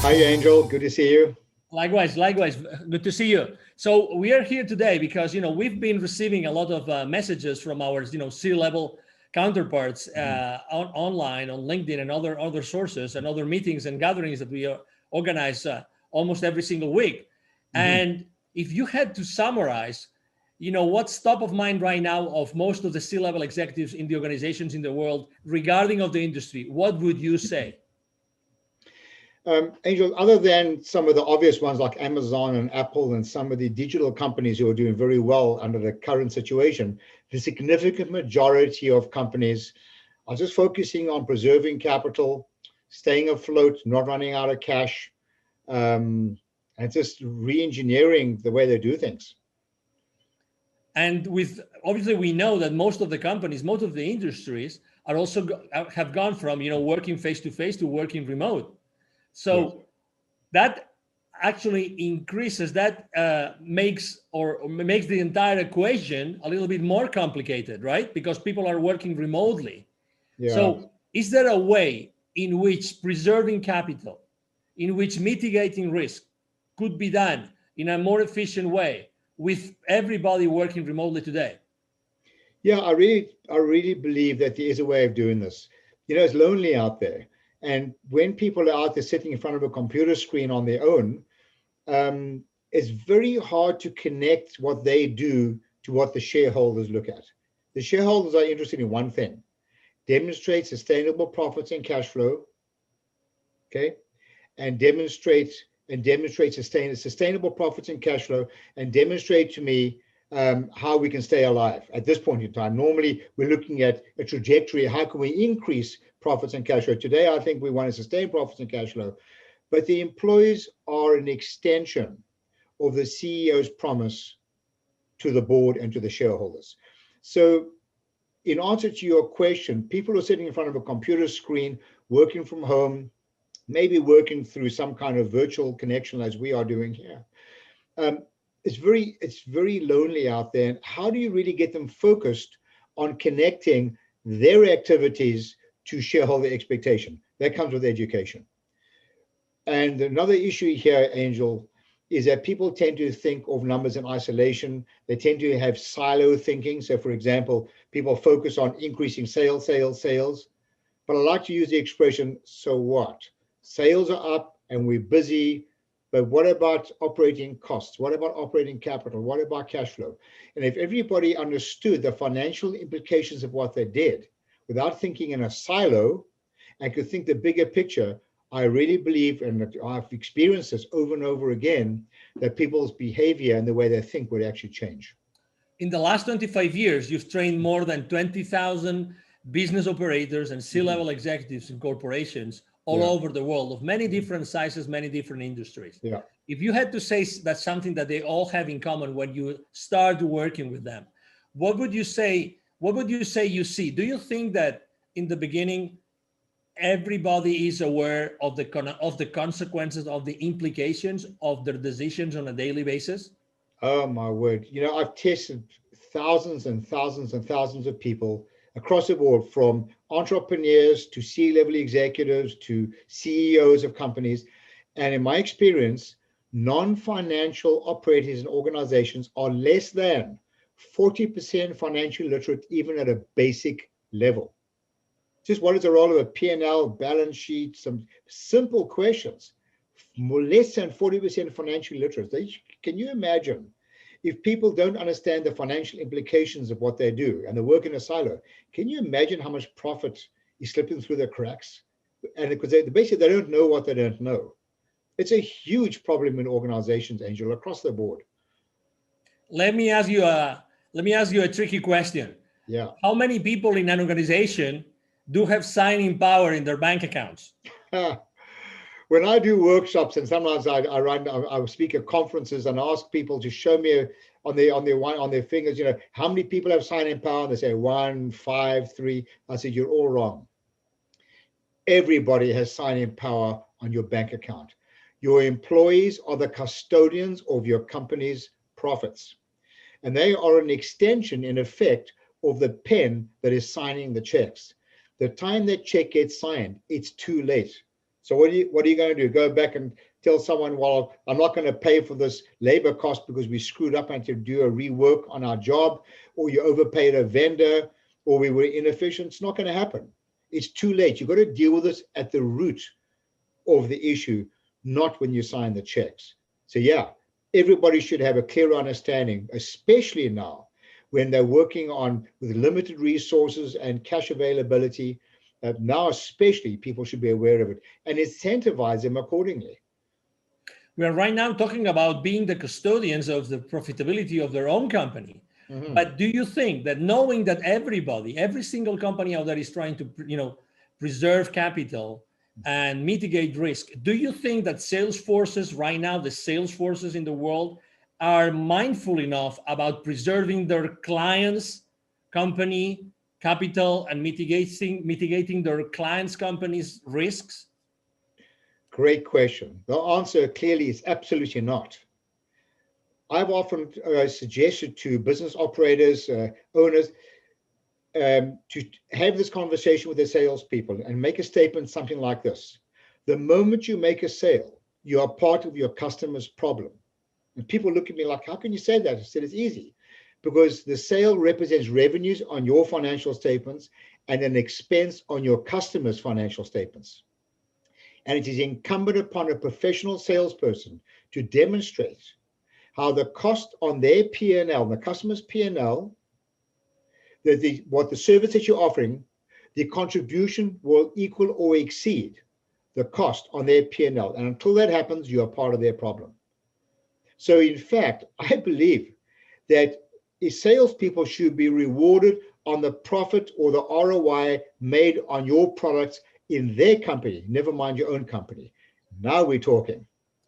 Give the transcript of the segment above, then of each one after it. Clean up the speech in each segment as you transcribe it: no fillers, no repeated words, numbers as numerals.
Hi, Angel. Good to see you. Likewise, likewise. Good to see you. So we are here today because we've been receiving a lot of messages from our C-level counterparts online on LinkedIn and other sources and other meetings and gatherings that we organize almost every single week. And if you had to summarize, what's top of mind right now of most of the C-level executives in the organizations in the world regarding of the industry, what would you say? Angel, other than some of the obvious ones like Amazon and Apple and some of the digital companies who are doing very well under the current situation, the significant majority of companies are just focusing on preserving capital, staying afloat, not running out of cash, and just re-engineering the way they do things. And obviously we know that most of the companies, most of the industries are also have gone from working face-to-face to working remote. So yes, that actually increases, that makes the entire equation a little bit more complicated, right? Because people are working remotely. Yeah. So is there a way in which preserving capital, in which mitigating risk could be done in a more efficient way with everybody working remotely today? Yeah, I really believe that there is a way of doing this. It's lonely out there. And when people are out there sitting in front of a computer screen on their own, it's very hard to connect what they do to what the shareholders look at. The shareholders are interested in one thing: demonstrate sustainable profits and cash flow, okay? And demonstrate sustainable profits and cash flow, and demonstrate to me how we can stay alive at this point in time. Normally, we're looking at a trajectory. How can we increase profits and cash flow? Today, I think we want to sustain profits and cash flow, but the employees are an extension of the CEO's promise to the board and to the shareholders. So in answer to your question, people are sitting in front of a computer screen, working from home, maybe working through some kind of virtual connection as we are doing here. It's very lonely out there. How do you really get them focused on connecting their activities to shareholder expectation? That comes with education. And another issue here, Angel, is that people tend to think of numbers in isolation. They tend to have silo thinking. So for example, people focus on increasing sales. But I like to use the expression, so what? Sales are up and we're busy, but what about operating costs? What about operating capital? What about cash flow? And if everybody understood the financial implications of what they did without thinking in a silo and could think the bigger picture, I really believe, and I've experienced this over and over again, that people's behavior and the way they think would actually change. In the last 25 years, you've trained more than 20,000 business operators and C-level executives in corporations all over the world of many different sizes, many different industries. Yeah. If you had to say that's something that they all have in common when you start working with them, what would you say you see? Do you think that in the beginning, everybody is aware of the consequences, of the implications of their decisions on a daily basis? Oh my word. I've tested thousands and thousands and thousands of people across the board, from entrepreneurs to C-level executives to CEOs of companies. And in my experience, non-financial operators and organizations are less than 40% financially literate, even at a basic level. Just what is the role of a P&L, balance sheet, some simple questions. Less than 40% financially literate. Can you imagine if people don't understand the financial implications of what they do and they work in a silo? Can you imagine how much profit is slipping through the cracks? And because basically they don't know what they don't know. It's a huge problem in organizations, Angel, across the board. Let me ask you a tricky question. Yeah. How many people in an organization do have signing power in their bank accounts? When I do workshops, and sometimes I speak at conferences and ask people to show me on their fingers, how many people have signing power? And they say 1, 5, 3. I said, you're all wrong. Everybody has signing power on your bank account. Your employees are the custodians of your company's profits, and they are an extension, in effect, of the pen that is signing the checks. The time that check gets signed, it's too late. So what are you going to do? Go back and tell someone, well, I'm not going to pay for this labor cost because we screwed up and to do a rework on our job, or you overpaid a vendor, or we were inefficient. It's not going to happen. It's too late. You've got to deal with this at the root of the issue, not when you sign the checks. So yeah, everybody should have a clear understanding, especially now when they're working on with limited resources and cash availability. Now, especially, people should be aware of it and incentivize them accordingly. We are right now talking about being the custodians of the profitability of their own company. Mm-hmm. But do you think that knowing that every single company out there is trying to, preserve capital and mitigate risk, do you think that sales forces right now, the sales forces in the world, are mindful enough about preserving their clients' company capital and mitigating their clients' companies' risks? Great question. The answer clearly is absolutely not. I've often suggested to business operators, owners, to have this conversation with their salespeople and make a statement something like this: the moment you make a sale, you are part of your customer's problem. And people look at me like, how can you say that? I said, it's easy. Because the sale represents revenues on your financial statements and an expense on your customer's financial statements. And it is incumbent upon a professional salesperson to demonstrate how the cost on their P&L, the customer's P&L, what the service that you're offering, the contribution will equal or exceed the cost on their P&L. And until that happens, you are part of their problem. So in fact, I believe that salespeople should be rewarded on the profit or the ROI made on your products in their company, never mind your own company. Now we're talking.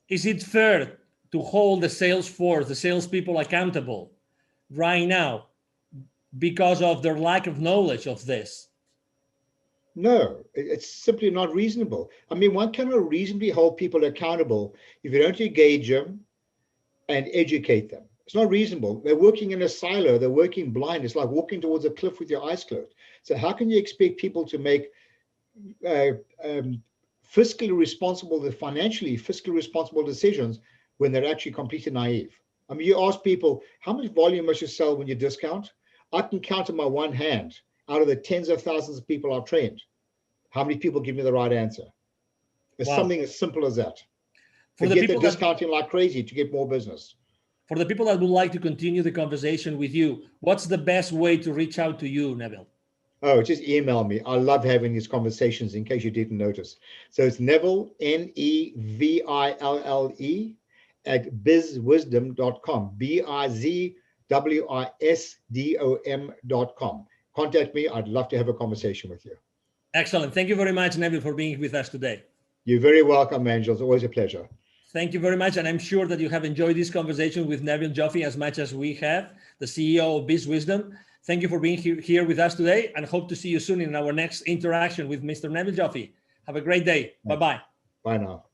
Is it fair to hold the sales force, the salespeople accountable right now because of their lack of knowledge of this? No, it's simply not reasonable. I mean, one cannot reasonably hold people accountable if you don't engage them and educate them. It's not reasonable. They're working in a silo. They're working blind. It's like walking towards a cliff with your eyes closed. So how can you expect people to make fiscally responsible decisions when they're actually completely naive? I mean, you ask people, how much volume must you sell when you discount? I can count on my one hand out of the tens of thousands of people I've trained. How many people give me the right answer? It's something as simple as that. Forget the discounting like crazy to get more business. For the people that would like to continue the conversation with you, what's the best way to reach out to you, Neville? Oh, just email me. I love having these conversations, in case you didn't notice. So it's Neville, Neville, at bizwisdom.com, bizwisdom.com. Contact me. I'd love to have a conversation with you. Excellent. Thank you very much, Neville, for being with us today. You're very welcome, Angel. It's always a pleasure. Thank you very much. And I'm sure that you have enjoyed this conversation with Neville Joffe as much as we have, the CEO of BizWisdom. Thank you for being here with us today, and hope to see you soon in our next interaction with Mr. Neville Joffe. Have a great day. Bye-bye. Bye now.